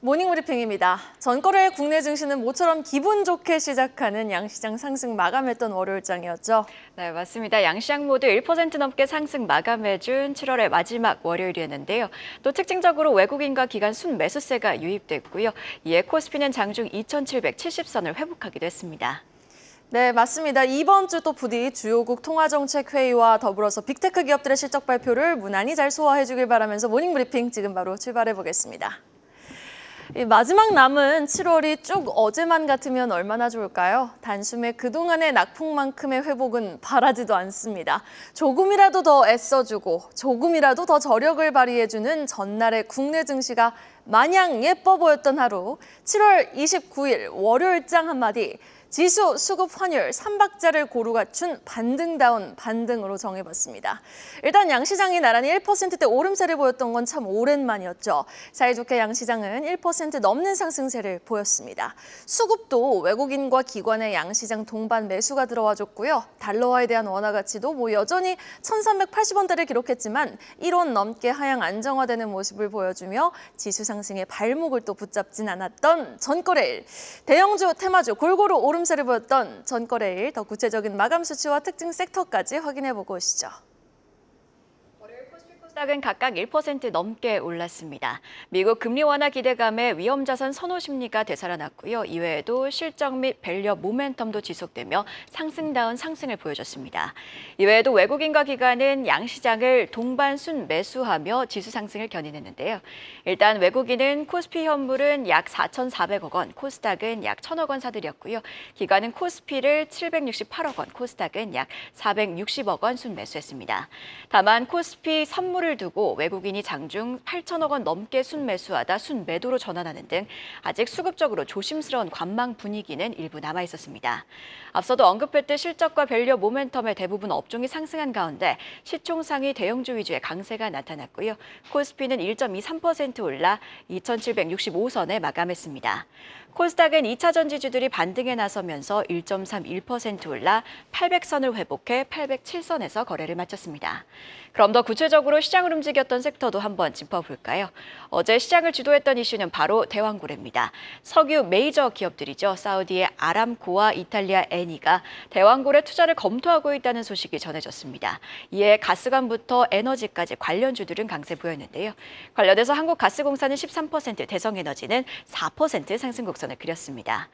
모닝브리핑입니다. 전거래 국내 증시는 모처럼 기분 좋게 시작하는 양시장 상승 마감했던 월요일장이었죠. 네, 맞습니다. 양시장 모두 1% 넘게 상승 마감해준 7월의 마지막 월요일이었는데요. 또 특징적으로 외국인과 기관 순매수세가 유입됐고요. 이에 코스피는 장중 2,770선을 회복하기도 했습니다. 네, 맞습니다. 이번 주 또 부디 주요국 통화정책회의와 더불어서 빅테크 기업들의 실적 발표를 무난히 잘 소화해주길 바라면서 모닝브리핑 지금 바로 출발해보겠습니다. 마지막 남은 7월이 쭉 어제만 같으면 얼마나 좋을까요? 단숨에 그동안의 낙폭만큼의 회복은 바라지도 않습니다. 조금이라도 더 애써주고 조금이라도 더 저력을 발휘해주는 전날의 국내 증시가 마냥 예뻐 보였던 하루, 7월 29일 월요일장 한마디, 지수, 수급, 환율, 3박자를 고루 갖춘 반등다운 반등으로 정해봤습니다. 일단 양시장이 나란히 1%대 오름세를 보였던 건 참 오랜만이었죠. 사이좋게 양시장은 1% 넘는 상승세를 보였습니다. 수급도 외국인과 기관의 양시장 동반 매수가 들어와줬고요. 달러화에 대한 원화 가치도 여전히 1,380원대를 기록했지만 1원 넘게 하향 안정화되는 모습을 보여주며 지수 상승의 발목을 또 붙잡진 않았던 전거래일. 대형주, 테마주 골고루 오름세를 보였던 전거래일, 더 구체적인 마감 수치와 특징 섹터까지 확인해보고 오시죠. 코스닥은 각각 1% 넘게 올랐습니다. 미국 금리 완화 기대감에 위험자산 선호 심리가 되살아났고요. 이외에도 실적 및 밸류업 모멘텀도 지속되며 상승다운 상승을 보여줬습니다. 이외에도 외국인과 기관은 양시장을 동반 순매수하며 지수 상승을 견인했는데요. 일단 외국인은 코스피 현물은 약 4,400억 원, 코스닥은 약 1,000억 원 사들였고요. 기관은 코스피를 768억 원, 코스닥은 약 460억 원 순매수했습니다. 다만 코스피 선물 을 두고 외국인이 장중 8천억 원 넘게 순매수하다 순매도로 전환하는 등 아직 수급적으로 조심스러운 관망 분위기는 일부 남아 있었습니다. 앞서도 언급했듯 실적과 밸류 모멘텀의 대부분 업종이 상승한 가운데 시총상위 대형주 위주의 강세가 나타났고요. 코스피는 1.23% 올라 2,765선에 마감했습니다. 코스닥은 2차 전지주들이 반등에 나서면서 1.31% 올라 800선을 회복해 807선에서 거래를 마쳤습니다. 그럼 더 구체적으로 시장을 움직였던 섹터도 한번 짚어볼까요? 어제 시장을 주도했던 이슈는 바로 대왕고래입니다. 석유 메이저 기업들이죠. 사우디의 아람코와 이탈리아 에니가 대왕고래 투자를 검토하고 있다는 소식이 전해졌습니다. 이에 가스관부터 에너지까지 관련주들은 강세 보였는데요. 관련해서 한국가스공사는 13%, 대성에너지는 4% 상승 곡선을 그렸습니다.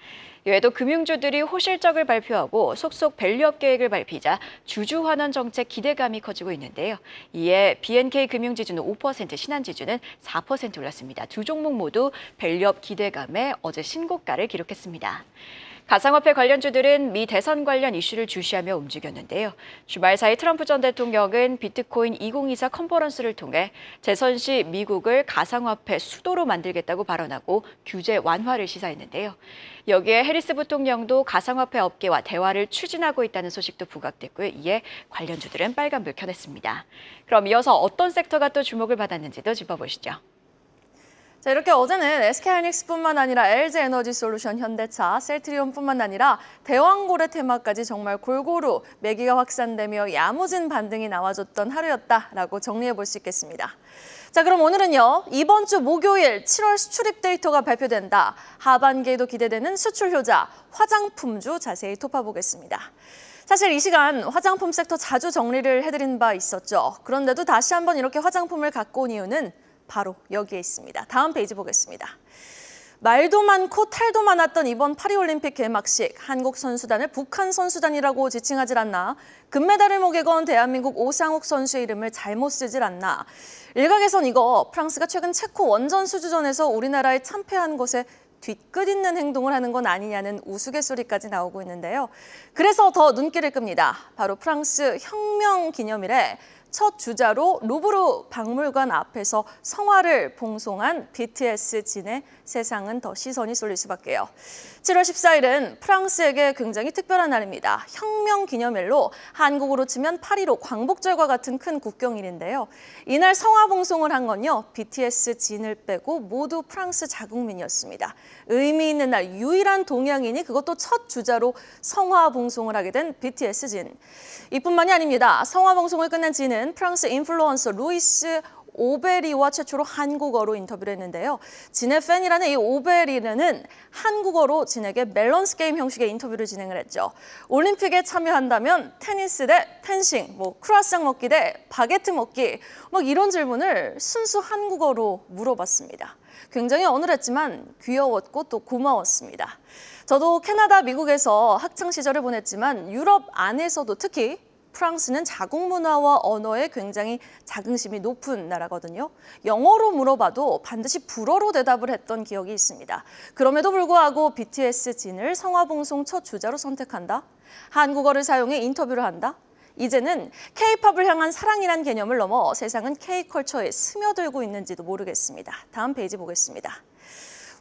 이외에도 금융주들이 호실적을 발표하고 속속 밸류업 계획을 발표하자 주주환원 정책 기대감이 커지고 있는데요. 이에 BNK 금융지주는 5%, 신한지주는 4% 올랐습니다. 두 종목 모두 밸류업 기대감에 어제 신고가를 기록했습니다. 가상화폐 관련주들은 미 대선 관련 이슈를 주시하며 움직였는데요. 주말 사이 트럼프 전 대통령은 비트코인 2024 컨퍼런스를 통해 재선 시 미국을 가상화폐 수도로 만들겠다고 발언하고 규제 완화를 시사했는데요. 여기에 해리스 부통령도 가상화폐 업계와 대화를 추진하고 있다는 소식도 부각됐고요. 이에 관련주들은 빨간불 켜냈습니다. 그럼 이어서 어떤 섹터가 또 주목을 받았는지도 짚어보시죠. 자, 이렇게 어제는 SK하이닉스뿐만 아니라 LG에너지솔루션, 현대차, 셀트리온뿐만 아니라 대왕고래 테마까지 정말 골고루 매기가 확산되며 야무진 반등이 나와줬던 하루였다라고 정리해볼 수 있겠습니다. 자, 그럼 오늘은요, 이번 주 목요일 7월 수출입 데이터가 발표된다. 하반기에도 기대되는 수출 효자, 화장품주 자세히 톱어보겠습니다. 사실 이 시간 화장품 섹터 자주 정리를 해드린 바 있었죠. 그런데도 다시 한번 이렇게 화장품을 갖고 온 이유는 바로 여기에 있습니다. 다음 페이지 보겠습니다. 말도 많고 탈도 많았던 이번 파리올림픽 개막식, 한국 선수단을 북한 선수단이라고 지칭하질 않나, 금메달을 목에 건 대한민국 오상욱 선수의 이름을 잘못 쓰질 않나, 일각에선 이거 프랑스가 최근 체코 원정 수주전에서 우리나라에 참패한 것에 뒤끝 있는 행동을 하는 건 아니냐는 우스갯소리까지 나오고 있는데요. 그래서 더 눈길을 끕니다. 바로 프랑스 혁명 기념일에 첫 주자로 루브르 박물관 앞에서 성화를 봉송한 BTS 진에 세상은 더 시선이 쏠릴 수밖에요. 7월 14일은 프랑스에게 굉장히 특별한 날입니다. 혁명 기념일로 한국으로 치면 8.15 광복절과 같은 큰 국경일인데요. 이날 성화 봉송을 한 건요, BTS 진을 빼고 모두 프랑스 자국민이었습니다. 의미 있는 날 유일한 동양인이 그것도 첫 주자로 성화 봉송을 하게 된 BTS 진. 이뿐만이 아닙니다. 성화 봉송을 끝낸 진은 프랑스 인플루언서 루이스 오베리와 최초로 한국어로 인터뷰를 했는데요. 진의 팬이라는 이 오베리는 한국어로 진에게 밸런스 게임 형식의 인터뷰를 진행을 했죠. 올림픽에 참여한다면 테니스 대 펜싱, 크루아상 먹기 대 바게트 먹기, 이런 질문을 순수 한국어로 물어봤습니다. 굉장히 어눌했지만 귀여웠고 또 고마웠습니다. 저도 캐나다, 미국에서 학창 시절을 보냈지만 유럽 안에서도 특히 프랑스는 자국 문화와 언어에 굉장히 자긍심이 높은 나라거든요. 영어로 물어봐도 반드시 불어로 대답을 했던 기억이 있습니다. 그럼에도 불구하고 BTS 진을 성화봉송 첫 주자로 선택한다? 한국어를 사용해 인터뷰를 한다? 이제는 K-팝을 향한 사랑이란 개념을 넘어 세상은 K-컬처에 스며들고 있는지도 모르겠습니다. 다음 페이지 보겠습니다.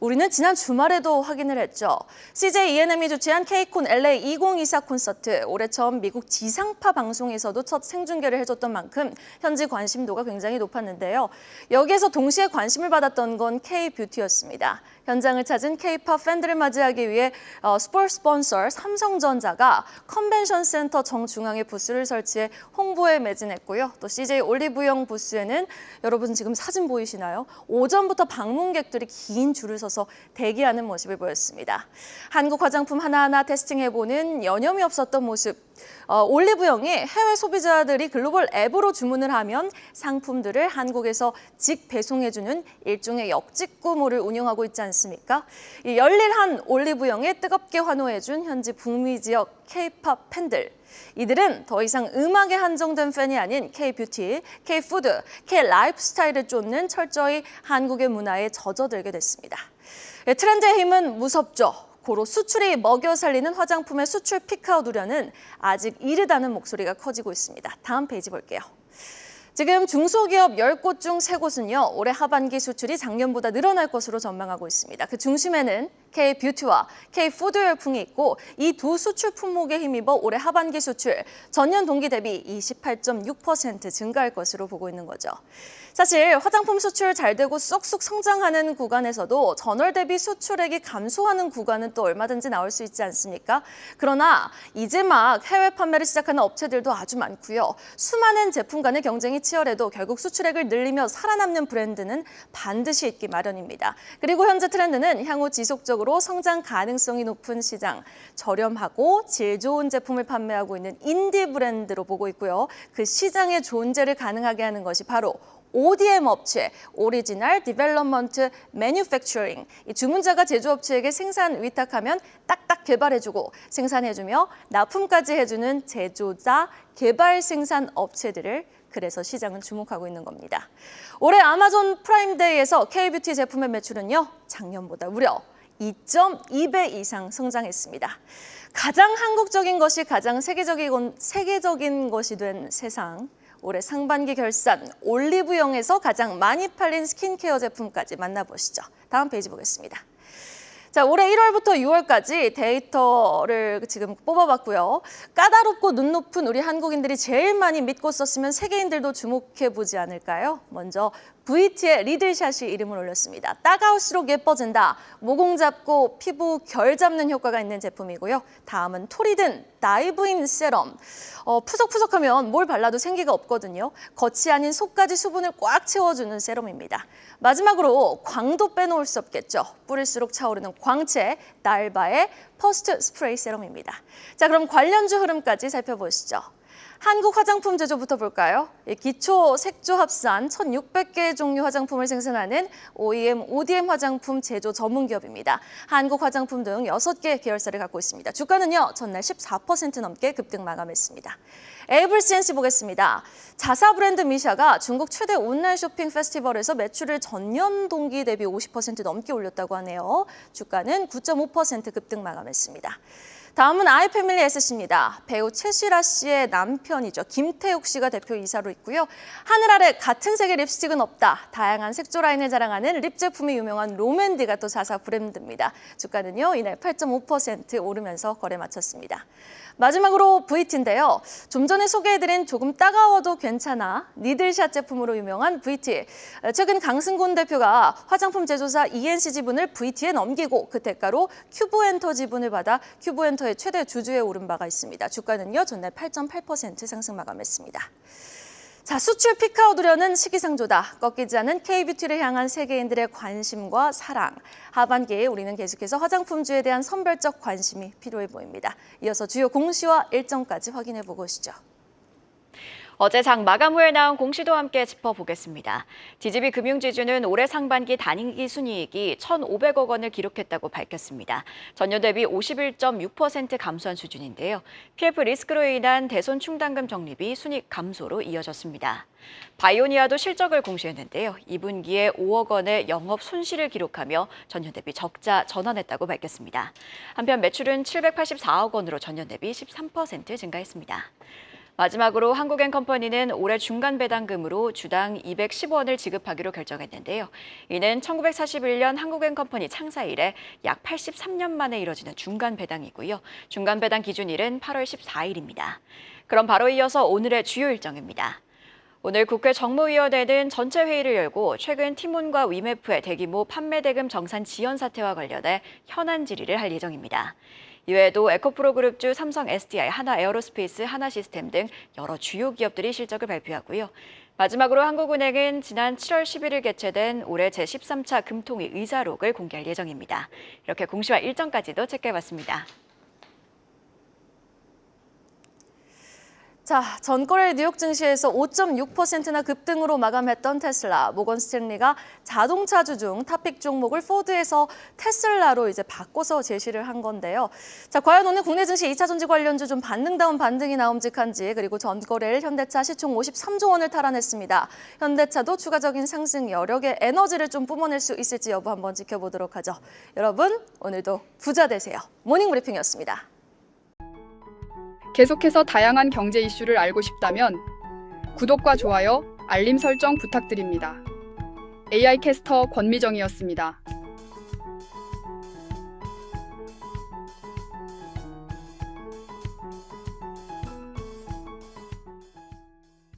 우리는 지난 주말에도 확인을 했죠. CJ E&M이 주최한 K-콘 LA 2024 콘서트, 올해 처음 미국 지상파 방송에서도 첫 생중계를 해줬던 만큼 현지 관심도가 굉장히 높았는데요. 여기에서 동시에 관심을 받았던 건 K-뷰티였습니다. 현장을 찾은 K-팝 팬들을 맞이하기 위해 스포츠 스폰서 삼성전자가 컨벤션 센터 정중앙에 부스를 설치해 홍보에 매진했고요. 또 CJ 올리브영 부스에는 여러분 지금 사진 보이시나요? 오전부터 방문객들이 긴 줄을 서서 대기하는 모습을 보였습니다. 한국 화장품 하나하나 테스팅해보는 여념이 없었던 모습. 올리브영이 해외 소비자들이 글로벌 앱으로 주문을 하면 상품들을 한국에서 직배송해주는 일종의 역직구모를 운영하고 있지 않습니까? 이 열일한 올리브영에 뜨겁게 환호해준 현지 북미 지역 K-팝 팬들. 이들은 더 이상 음악에 한정된 팬이 아닌 K-뷰티, K-푸드, K-라이프스타일을 쫓는 철저히 한국의 문화에 젖어들게 됐습니다. 트렌드의 힘은 무섭죠. 고로 수출이 먹여 살리는 화장품의 수출 피크아웃 우려는 아직 이르다는 목소리가 커지고 있습니다. 다음 페이지 볼게요. 지금 중소기업 10곳 중 3곳은요, 올해 하반기 수출이 작년보다 늘어날 것으로 전망하고 있습니다. 그 중심에는 K-뷰티와 K-푸드 열풍이 있고 이 두 수출 품목에 힘입어 올해 하반기 수출 전년 동기 대비 28.6% 증가할 것으로 보고 있는 거죠. 사실 화장품 수출 잘 되고 쑥쑥 성장하는 구간에서도 전월 대비 수출액이 감소하는 구간은 또 얼마든지 나올 수 있지 않습니까? 그러나 이제 막 해외 판매를 시작하는 업체들도 아주 많고요. 수많은 제품 간의 경쟁이 치열해도 결국 수출액을 늘리며 살아남는 브랜드는 반드시 있기 마련입니다. 그리고 현재 트렌드는 향후 지속적으로 성장 가능성이 높은 시장, 저렴하고 질 좋은 제품을 판매하고 있는 인디 브랜드로 보고 있고요. 그 시장의 존재를 가능하게 하는 것이 바로 ODM 업체, 오리지널 디벨롭먼트 매뉴팩처링. 이 주문자가 제조업체에게 생산 위탁하면 딱딱 개발해주고 생산해주며 납품까지 해주는 제조자 개발 생산 업체들을 그래서 시장은 주목하고 있는 겁니다. 올해 아마존 프라임데이에서 K-뷰티 제품의 매출은요, 작년보다 무려 2.2배 이상 성장했습니다. 가장 한국적인 것이 가장 세계적인 것이 된 세상. 올해 상반기 결산 올리브영에서 가장 많이 팔린 스킨케어 제품까지 만나보시죠. 다음 페이지 보겠습니다. 자, 올해 1월부터 6월까지 데이터를 지금 뽑아봤고요. 까다롭고 눈 높은 우리 한국인들이 제일 많이 믿고 썼으면 세계인들도 주목해보지 않을까요? 먼저 VT의 리들샷이 이름을 올렸습니다. 따가울수록 예뻐진다. 모공 잡고 피부 결 잡는 효과가 있는 제품이고요. 다음은 토리든 다이브인 세럼. 푸석푸석하면 뭘 발라도 생기가 없거든요. 겉이 아닌 속까지 수분을 꽉 채워주는 세럼입니다. 마지막으로 광도 빼놓을 수 없겠죠. 뿌릴수록 차오르는 광채, 날바의 퍼스트 스프레이 세럼입니다. 자, 그럼 관련주 흐름까지 살펴보시죠. 한국 화장품 제조부터 볼까요? 기초 색조 합산 1,600개 종류 화장품을 생산하는 OEM, ODM 화장품 제조 전문 기업입니다. 한국 화장품 등 6개 계열사를 갖고 있습니다. 주가는요, 전날 14% 넘게 급등 마감했습니다. 에이블 CNC 보겠습니다. 자사 브랜드 미샤가 중국 최대 온라인 쇼핑 페스티벌에서 매출을 전년 동기 대비 50% 넘게 올렸다고 하네요. 주가는 9.5% 급등 마감했습니다. 다음은 아이패밀리 SC입니다. 배우 최시라 씨의 남편이죠. 김태욱 씨가 대표이사로 있고요. 하늘 아래 같은 색의 립스틱은 없다. 다양한 색조 라인을 자랑하는 립 제품이 유명한 롬앤디가 또 자사 브랜드입니다. 주가는요, 이날 8.5% 오르면서 거래 마쳤습니다. 마지막으로 VT인데요. 좀 전에 소개해드린 조금 따가워도 괜찮아 니들샷 제품으로 유명한 VT. 최근 강승곤 대표가 화장품 제조사 ENC 지분을 VT에 넘기고 그 대가로 큐브엔터 지분을 받아 큐브엔터의 최대 주주에 오른 바가 있습니다. 주가는요, 전날 8.8% 상승 마감했습니다. 자, 수출 피크아웃 우려는 시기상조다. 꺾이지 않는 K뷰티를 향한 세계인들의 관심과 사랑. 하반기에 우리는 계속해서 화장품주에 대한 선별적 관심이 필요해 보입니다. 이어서 주요 공시와 일정까지 확인해보고 오시죠. 어제 장 마감 후에 나온 공시도 함께 짚어보겠습니다. DGB 금융지주는 올해 상반기 단기 순이익이 1,500억 원을 기록했다고 밝혔습니다. 전년 대비 51.6% 감소한 수준인데요. PF 리스크로 인한 대손 충당금 적립이 순이익 감소로 이어졌습니다. 바이오니아도 실적을 공시했는데요. 2분기에 5억 원의 영업 손실을 기록하며 전년 대비 적자 전환했다고 밝혔습니다. 한편 매출은 784억 원으로 전년 대비 13% 증가했습니다. 마지막으로 한국엔컴퍼니는 올해 중간 배당금으로 주당 210원을 지급하기로 결정했는데요. 이는 1941년 한국엔컴퍼니 창사 이래 약 83년 만에 이뤄지는 중간 배당이고요. 중간 배당 기준일은 8월 14일입니다. 그럼 바로 이어서 오늘의 주요 일정입니다. 오늘 국회 정무위원회는 전체 회의를 열고 최근 티몬과 위메프의 대규모 판매 대금 정산 지연 사태와 관련해 현안 질의를 할 예정입니다. 이외에도 에코프로그룹주 삼성 SDI, 하나에어로스페이스, 하나시스템 등 여러 주요 기업들이 실적을 발표하고요. 마지막으로 한국은행은 지난 7월 11일 개최된 올해 제13차 금통위 의사록을 공개할 예정입니다. 이렇게 공시와 일정까지도 체크해봤습니다. 자, 전거래 뉴욕 증시에서 5.6%나 급등으로 마감했던 테슬라. 모건 스탠리가 자동차주 중 탑픽 종목을 포드에서 테슬라로 이제 바꿔서 제시를 한 건데요. 자, 과연 오늘 국내 증시 2차 전지 관련주 좀 반등다운 반등이 나옴직한지, 그리고 전거래일 현대차 시총 53조 원을 탈환했습니다. 현대차도 추가적인 상승 여력의 에너지를 좀 뿜어낼 수 있을지 여부 한번 지켜보도록 하죠. 여러분, 오늘도 부자 되세요. 모닝브리핑이었습니다. 계속해서 다양한 경제 이슈를 알고 싶다면 구독과 좋아요, 알림 설정 부탁드립니다. AI 캐스터 권미정이었습니다.